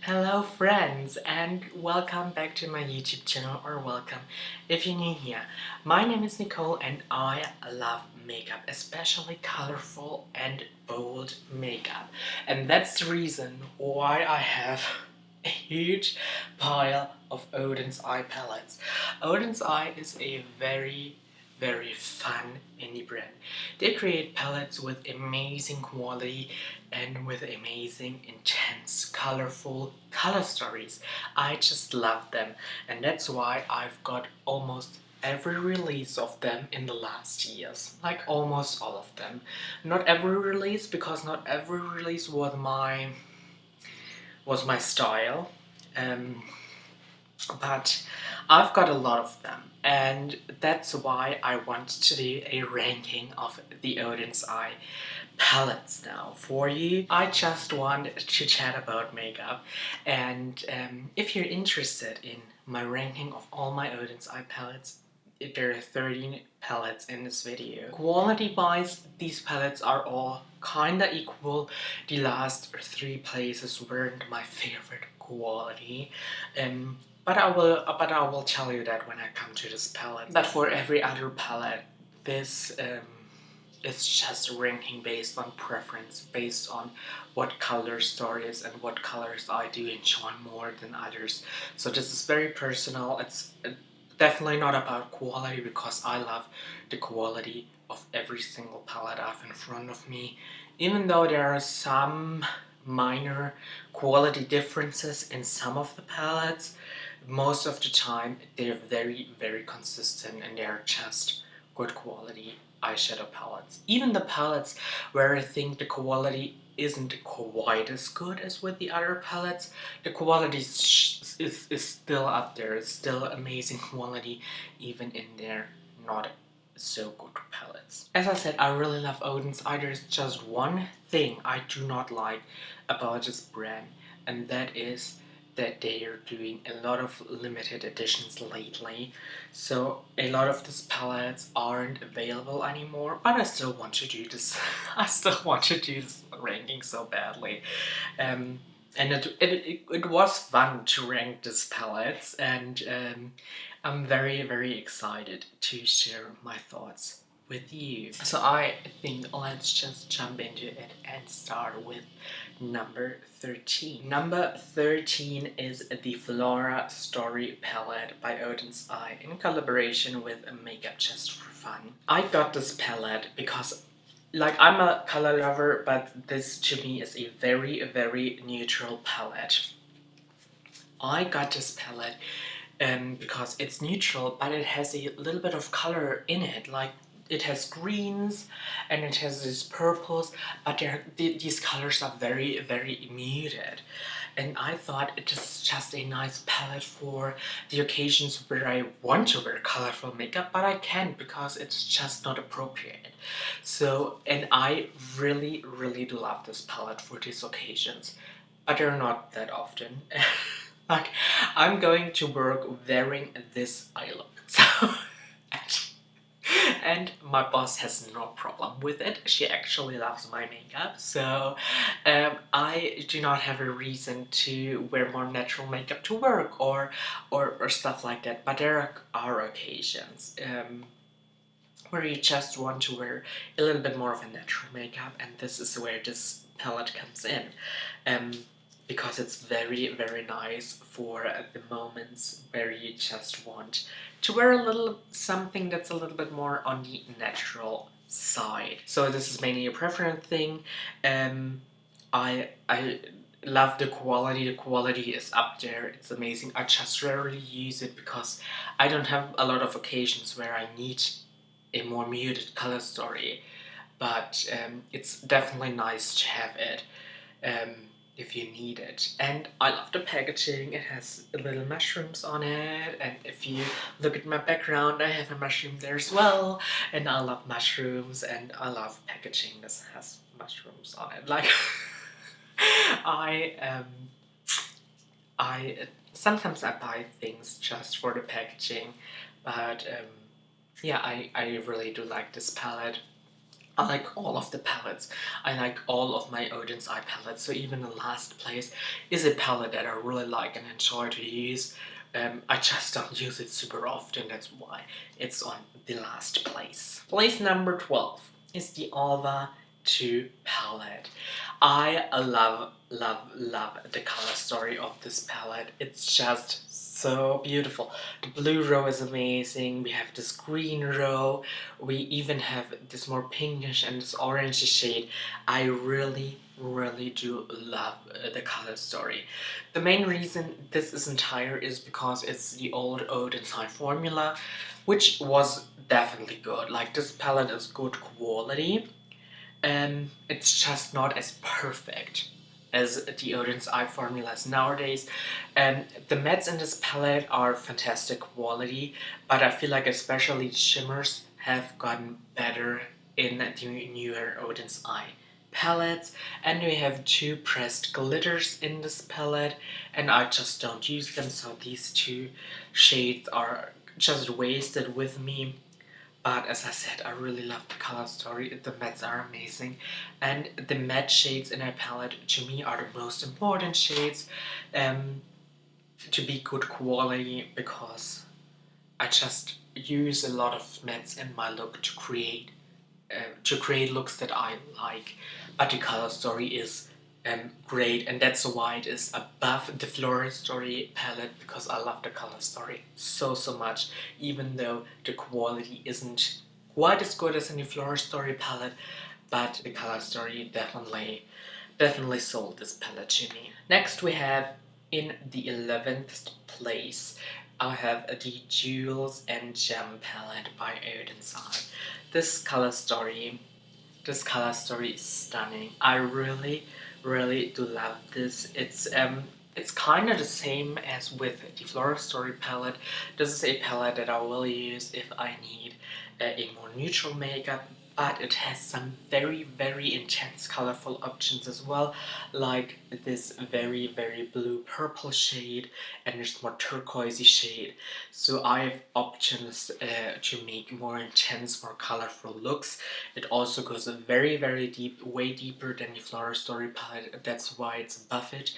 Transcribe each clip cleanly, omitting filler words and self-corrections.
Hello friends and welcome back to my YouTube channel, or welcome if you're new here. My name is Nicole and I love makeup, especially colorful and bold makeup. And that's the reason why I have a huge pile of Oden's Eye palettes. Oden's Eye is a very fun indie brand. They create palettes with amazing quality and with amazing, intense, colorful color stories. I just love them, and that's why I've got almost every release of them in the last years. Like almost all of them. Not every release, because not every release was my style. But I've got a lot of them, and that's why I want to do a ranking of the Oden's Eye palettes now for you. I just want to chat about makeup, and if you're interested in my ranking of all my Oden's Eye palettes, there are 13 palettes in this video. Quality wise, these palettes are all kinda equal. The last 3 places weren't my favorite quality, but I will tell you that when I come to this palette. But for every other palette, this is just ranking based on preference, based on what color stories and what colors I do enjoy more than others. So this is very personal. It's definitely not about quality, because I love the quality of every single palette I have in front of me. Even though there are some minor quality differences in some of the palettes, most of the time they're very consistent and they're just good quality eyeshadow palettes. Even the palettes where I think the quality isn't quite as good as with the other palettes, the quality is still up there. It's still amazing quality even in their not so good palettes. As I said, I really love Oden's Eye. There's just one thing I do not like about this brand, and that is that they are doing a lot of limited editions lately. So a lot of these palettes aren't available anymore, but I still want to do this. I still want to do this ranking so badly. And it was fun to rank these palettes, and I'm very excited to share my thoughts with you. So I think let's just jump into it and start with number 13. Number 13 is the Flora Story palette by Oden's Eye in collaboration with Makeup.Just.For.Fun. I got this palette because, like, I'm a color lover, but this to me is a very neutral palette. I got this palette because it's neutral, but it has a little bit of color in it. Like, it has greens and it has these purples, but these colors are very muted. And I thought it is just a nice palette for the occasions where I want to wear colorful makeup, but I can't because it's just not appropriate. So, and I really do love this palette for these occasions, but they're not that often. Like, I'm going to work wearing this eye look. So, and my boss has no problem with it. She actually loves my makeup, so I do not have a reason to wear more natural makeup to work or stuff like that. But there are occasions where you just want to wear a little bit more of a natural makeup, and this is where this palette comes in. Because it's very nice for the moments where you just want to wear a little something that's a little bit more on the natural side. So this is mainly a preference thing. I love the quality. The quality is up there. It's amazing. I just rarely use it because I don't have a lot of occasions where I need a more muted color story. But it's definitely nice to have it if you need it. And I love the packaging. It has little mushrooms on it, and if you look at my background, I have a mushroom there as well, and I love mushrooms, and I love packaging that has mushrooms on it. Like, I sometimes I buy things just for the packaging, but yeah, I really do like this palette. I like all of the palettes. I like all of my Oden's eye palettes. So even the last place is a palette that I really like and enjoy to use. I just don't use it super often. That's why it's on the last place. Place number 12 is the Alva 2 palette. I love the color story of this palette. It's just so beautiful. The blue row is amazing. We have this green row. We even have this more pinkish and this orange shade. I really do love the color story. The main reason this is entire is because it's the old Oden's High formula, which was definitely good. Like, this palette is good quality. It's just not as perfect as the Oden's eye formulas nowadays. The mattes in this palette are fantastic quality, but I feel like especially shimmers have gotten better in the newer Oden's eye palettes. And we have 2 pressed glitters in this palette, and I just don't use them, so these 2 shades are just wasted with me. But as I said, I really love the color story. The mattes are amazing, and the matte shades in our palette to me are the most important shades to be good quality, because I just use a lot of mattes in my look to create looks that I like. But the color story is great, and that's why it is above the Flora Story palette, because I love the color story so much, even though the quality isn't quite as good as in the Flora Story palette. But the color story definitely sold this palette to me. Next we have, in the 11th place, I have the Jewels and Gem palette by Oden's Eye. This color story is stunning. I really do love this. It's kind of the same as with the Flora Story palette. This is a palette that I will use if I need a more neutral makeup, but it has some very intense colorful options as well, like this very blue purple shade and this more turquoisey shade. So I have options to make more intense, more colorful looks. It also goes very deep, way deeper than the Flora Story palette. That's why it's above it.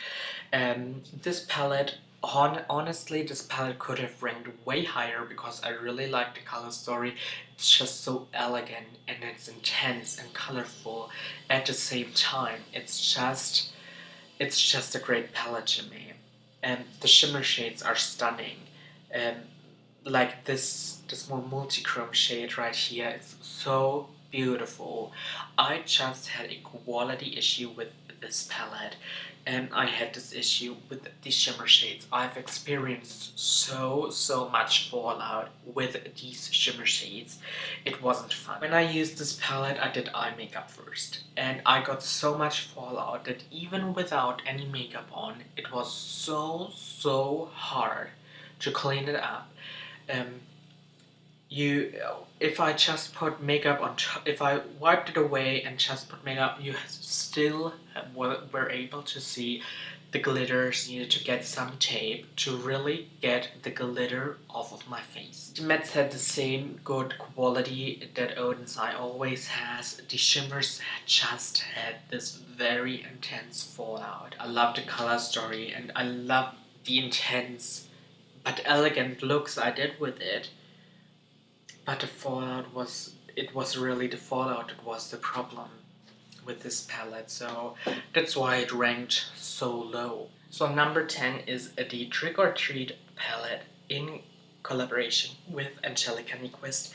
This palette, honestly, this palette could have ranked way higher, because I really like the color story. It's just so elegant and it's intense and colorful at the same time. It's just a great palette to me. And the shimmer shades are stunning. Like this more multi-chrome shade right here, it's so beautiful. I just had a quality issue with this palette, and I had this issue with the shimmer shades. I've experienced so much fallout with these shimmer shades. It wasn't fun. When I used this palette, I did eye makeup first, and I got so much fallout that even without any makeup on, it was so hard to clean it up. If I just put makeup on top, if I wiped it away and just put makeup, you still were able to see the glitters. You needed to get some tape to really get the glitter off of my face. The mattes had the same good quality that Oden's Eye always has. The shimmers just had this very intense fallout. I love the color story, and I love the intense but elegant looks I did with it. But the fallout was really the fallout. It was the problem with this palette, so that's why it ranked so low. So number 10 is the Trick or Treat palette in collaboration with Angelica Nyqvist.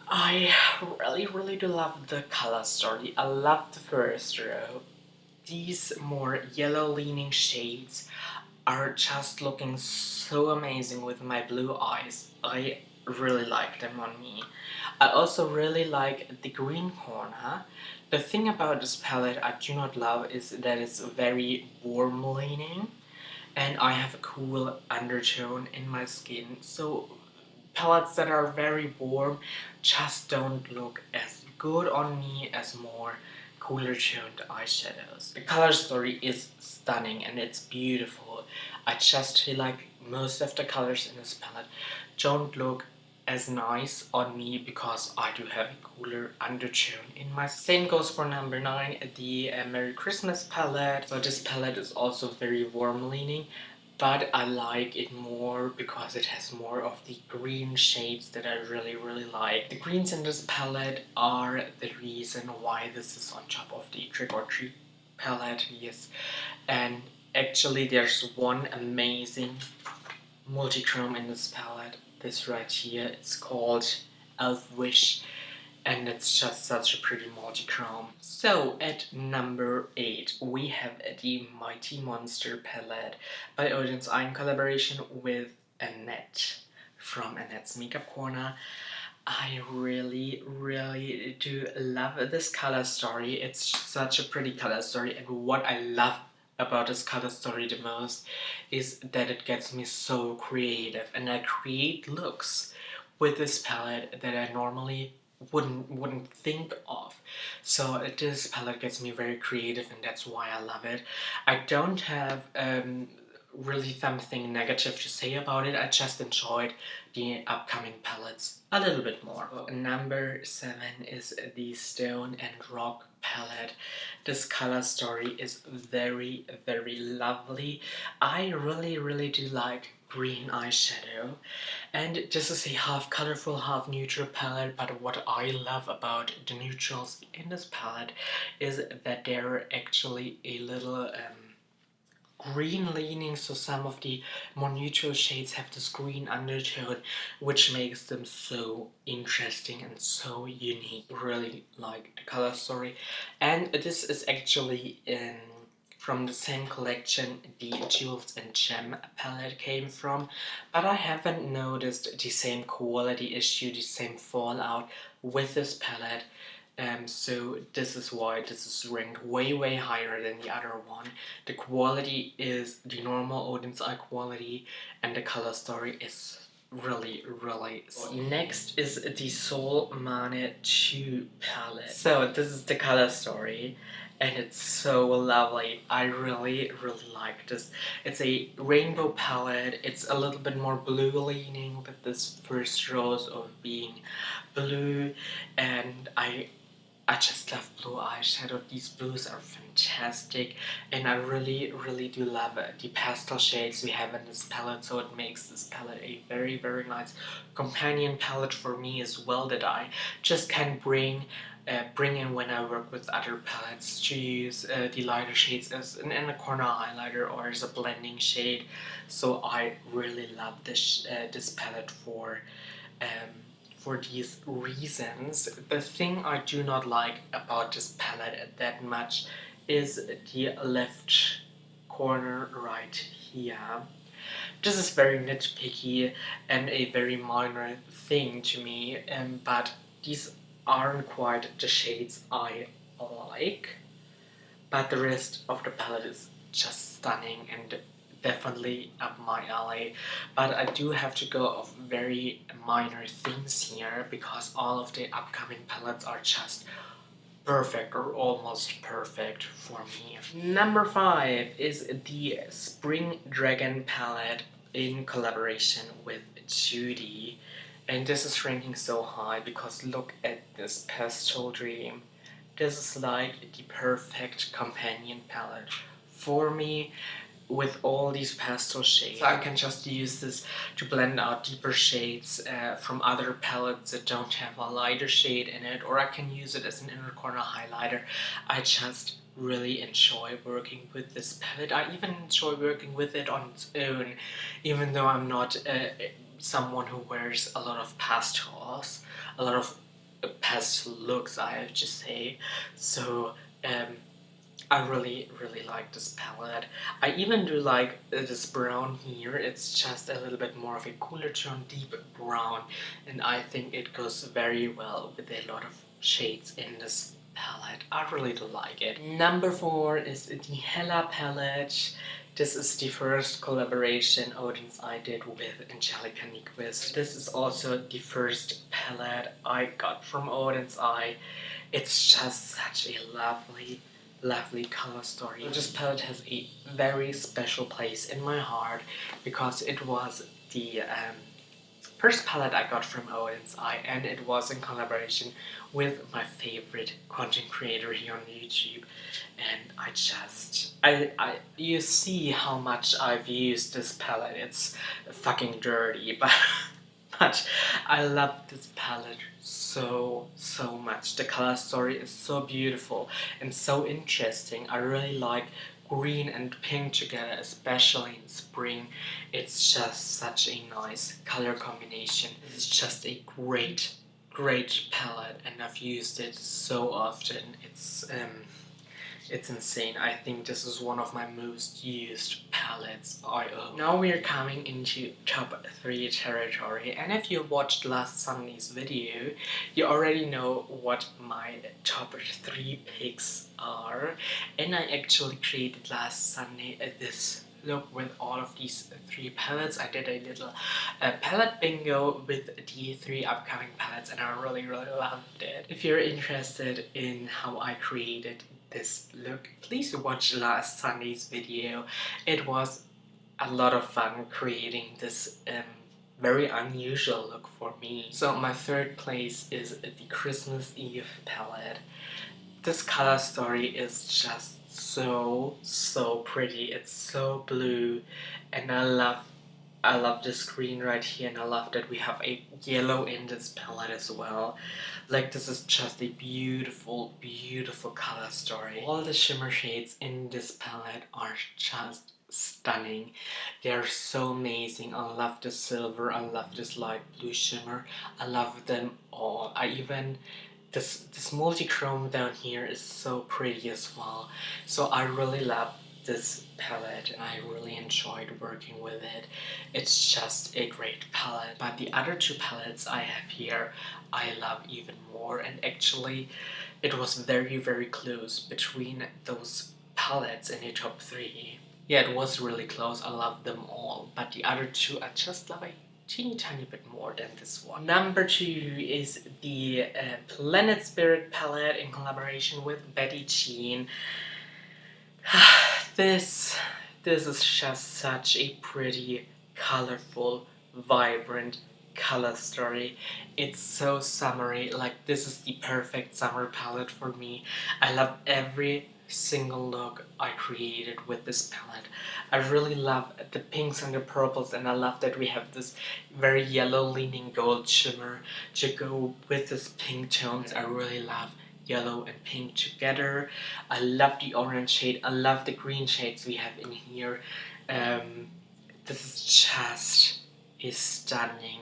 I really do love the color story. I love the first row. These more yellow leaning shades are just looking so amazing with my blue eyes. I really like them on me. I also really like the green corner. The thing about this palette I do not love is that it's very warm leaning, and I have a cool undertone in my skin, so palettes that are very warm just don't look as good on me as more cooler toned eyeshadows. The color story is stunning and it's beautiful. I just feel like most of the colors in this palette don't look as nice on me because I do have a cooler undertone in my. Same goes for number 9, the Merry Christmas palette. So this palette is also very warm leaning, but I like it more because it has more of the green shades that I really like. The greens in this palette are the reason why this is on top of the Trick or Treat palette, yes. And actually there's one amazing multi-chrome in this palette, this right here. It's called Elf Wish, and it's just such a pretty multi-chrome. So at number 8 we have the Mighty Monster palette by Oden's Eye in collaboration with Annette from Annette's Makeup Corner. I really do love this color story. It's such a pretty color story, and what I love about this color story the most is that it gets me so creative, and I create looks with this palette that I normally wouldn't think of. So this palette gets me very creative, and that's why I love it. I don't have really something negative to say about it. I just enjoyed the upcoming palettes a little bit more. Number 7 is the Stone and Rock palette. This color story is very lovely. I really do like green eyeshadow, and this is a half colorful, half neutral palette. But what I love about the neutrals in this palette is that they're actually a little green leaning, so some of the more neutral shades have this green undertone, which makes them so interesting and so unique. Really like the color story, and this is actually from the same collection the Jewels and Gem palette came from, but I haven't noticed the same quality issue, the same fallout with this palette. So this is why this is ranked way higher than the other one. The quality is the normal Oden's Eye quality, and the color story is really Next is the Solmåne 2 palette. So this is the color story, and it's so lovely. I really like this. It's a rainbow palette. It's a little bit more blue leaning with this first rose of being blue, and I just love blue eyeshadow. These blues are fantastic, and I really do love the pastel shades we have in this palette, so it makes this palette a very nice companion palette for me as well, that I just can bring in when I work with other palettes, to use the lighter shades as an inner corner highlighter or as a blending shade. So I really love this palette for these reasons. The thing I do not like about this palette that much is the left corner right here. This is very nitpicky and a very minor thing to me, but these aren't quite the shades I like. But the rest of the palette is just stunning and definitely up my alley. But I do have to go off very minor things here, because all of the upcoming palettes are just perfect or almost perfect for me. Number 5 is the Spring Dragon palette in collaboration with JUDY. And this is ranking so high because look at this pastel dream. This is like the perfect companion palette for me, with all these pastel shades. So I can just use this to blend out deeper shades from other palettes that don't have a lighter shade in it, or I can use it as an inner corner highlighter. I just really enjoy working with this palette. I even enjoy working with it on its own, even though I'm not someone who wears a lot of pastels, a lot of pastel looks, I have to say. So I really like this palette. I even do like this brown here. It's just a little bit more of a cooler tone, deep brown, and I think it goes very well with a lot of shades in this palette. I really do like it. Number 4 is the Hela palette. This is the first collaboration Oden's Eye did with Angelica Nyqvist. This is also the first palette I got from Oden's Eye. It's just such a lovely color story. This palette has a very special place in my heart because it was the first palette I got from Oden's Eye, and it was in collaboration with my favorite content creator here on YouTube. And you see how much I've used this palette. It's fucking dirty, but I love this palette so much. The color story is so beautiful and so interesting. I really like green and pink together, especially in spring. It's just such a nice color combination. It's just a great palette, and I've used it so often. It's insane. I think this is one of my most used palettes I own. Now we're coming into top 3 territory, and if you watched last Sunday's video, you already know what my top 3 picks are. And I actually created last Sunday this look with all of these 3 palettes. I did a little palette bingo with the 3 upcoming palettes, and I really loved it. If you're interested in how I created this look, please watch last Sunday's video. It was a lot of fun creating this very unusual look for me. So my third place is the Christmas Eve palette. This color story is just so pretty. It's so blue, and I love this green right here, and I love that we have a yellow in this palette as well. Like, this is just a beautiful color story. All the shimmer shades in this palette are just stunning. They are so amazing. I love the silver, I love this light blue shimmer. I love them all. This multi-chrome down here is so pretty as well. So I really love this palette, and I really enjoyed working with it. It's just a great palette. But the other 2 palettes I have here, I love even more, and actually it was very close between those palettes in the top 3. Yeah, it was really close. I love them all, but the other 2 I just love a tiny bit more than this one. Number 2 is the Planet Spirit palette in collaboration with Battybean. This is just such a pretty, colorful, vibrant color story. It's so summery. Like, this is the perfect summer palette for me. I love every single look I created with this palette. I really love the pinks and the purples, and I love that we have this very yellow leaning gold shimmer to go with this pink tones. I really love yellow and pink together. I love the orange shade. I love the green shades we have in here. This is just a stunning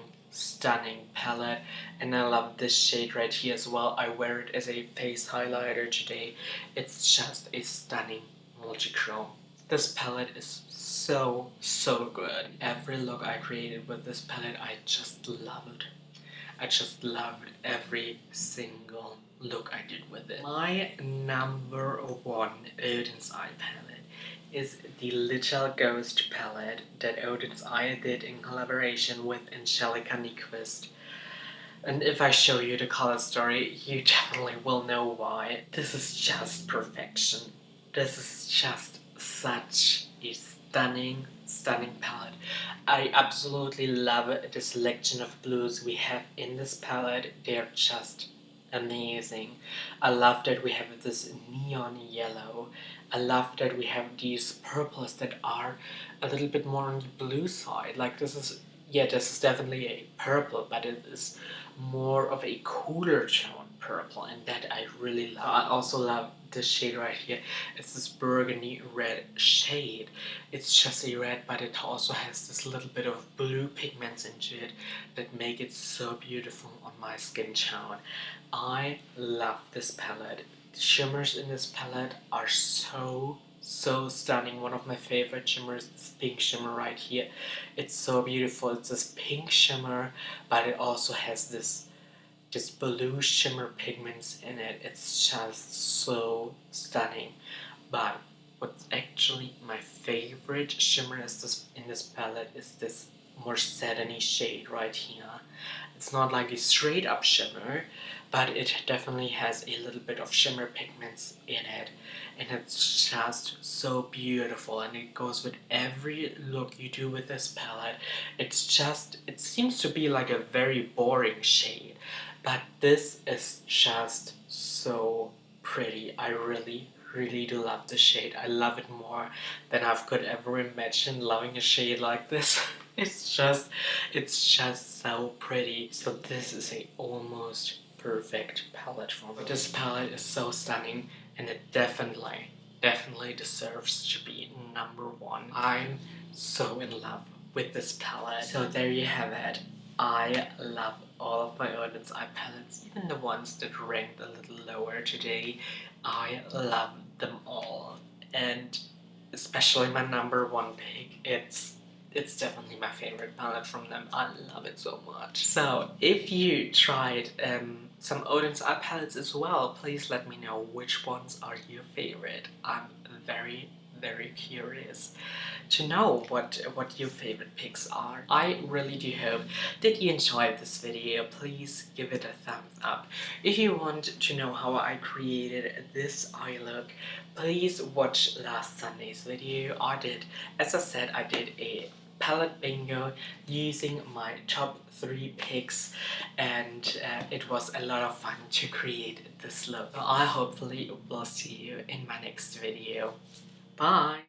palette, and I love this shade right here as well. I wear it as a face highlighter today. It's just a stunning multi-chrome. This palette is so good. Every look I created with this palette, I just loved. I just loved every single look I did with it. My number 1 Oden's Eye palette is the Little Ghost palette that Oden's Eye did in collaboration with Angelica Nyqvist. And if I show you the color story, you definitely will know why. This is just perfection. This is just such a stunning palette. I absolutely love the selection of blues we have in this palette. They're just amazing. I love that we have this neon yellow. I love that we have these purples that are a little bit more on the blue side. Like, this is definitely a purple, but it is more of a cooler tone purple, and that I really love. I also love this shade right here. It's this burgundy red shade. It's just a red, but it also has this little bit of blue pigments into it that make it so beautiful on my skin tone. I love this palette. The shimmers in this palette are so stunning. One of my favorite shimmers is this pink shimmer right here. It's so beautiful. It's this pink shimmer, but it also has this blue shimmer pigments in it. It's just so stunning. But what's actually my favorite shimmer in this palette is this more satiny shade right here. It's not like a straight up shimmer, but it definitely has a little bit of shimmer pigments in it, and it's just so beautiful, and it goes with every look you do with this palette. It seems to be like a very boring shade, but this is just so pretty. I really do love the shade. I love it more than I could ever imagine loving a shade like this. It's just so pretty. So this is a almost perfect palette for me. This palette is so stunning, and it definitely deserves to be #1. I'm so in love with this palette. So there you have it. I love all of my Oden's eye palettes, even the ones that ranked a little lower today. I love them all, and especially my #1 pick. It's definitely my favorite palette from them. I love it so much. So if you tried some Oden's eye palettes as well, please let me know which ones are your favorite. I'm very curious to know what your favorite picks are. I really do hope that you enjoyed this video. Please give it a thumbs up. If you want to know how I created this eye look, please watch last Sunday's video. As I said, I did a palette bingo using my top 3 picks, and it was a lot of fun to create this look. I hopefully will see you in my next video. Bye!